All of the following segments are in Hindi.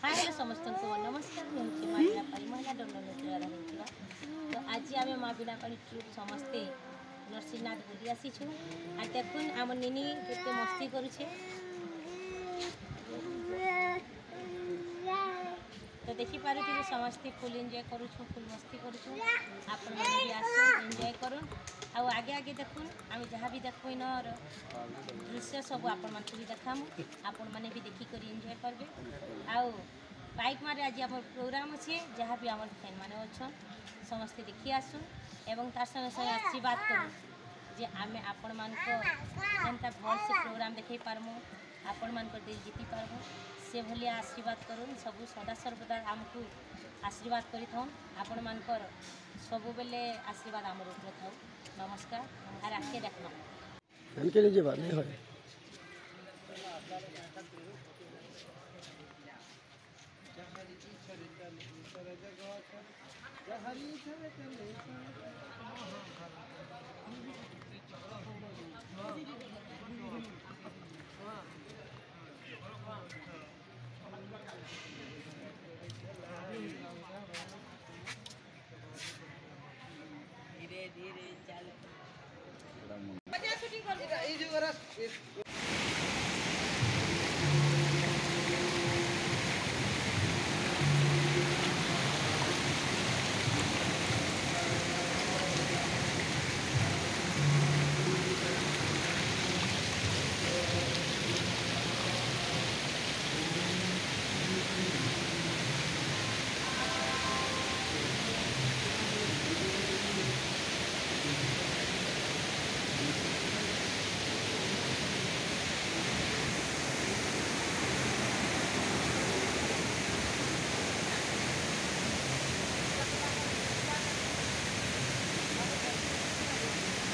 हाँ हेलो समस्त को नमस्कार मुझे माँ बिनापाड़ी महिला दंड तो आज आम माँ बिनापाड़ी ट्रुप समस्ते नरसिंहनाथ बुली आसीचु आ देखुन आम निनी केते मस्ती करुछे तो देखी पारे समस्ते फुल एंजॉय करुछु फुल मस्ती करुछु आपण माने भी आसो एंजॉय करूँ आउ आगे आगे देखुन आम जहाँ भी देखो इनर दृश्य सब आपण मानक भी देखामु आपण माने भी देखी कर एंजॉय करबे आउ बाइक मारे आज आम प्रोग्राम अच्छे जहाँ भी आम फैन मैंने अच्छन समस्ते देखी आसुन एवं तार संगे संगे आशीर्वाद करूँ जे आम आपण मान एंता भल से प्रोग्राम देखे पारमु आपण मान दिल जीति पारमु से भली आशीर्वाद करूँ सब सदा सर्वदा आमको आशीर्वाद करी आपण मानकर सब बेले आशीर्वाद आम ऊपर था नमस्कार और आगे देखना धीरे धीरे चल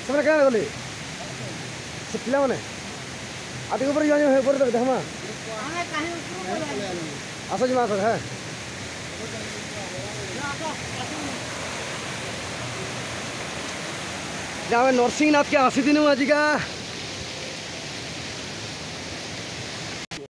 ସେମାନେ କେଣା ଗଲେ ସେ ପିଲାମାନେ ଆଦି ଉପରେ ଯାଇ ହେ ପରେ ଦେଖମା ଆସ ଯିମା ଆସ ହେ ଆମେ ନରସିଂହନାଥ କେ ଆସିଥିନୁ ଆଜିକା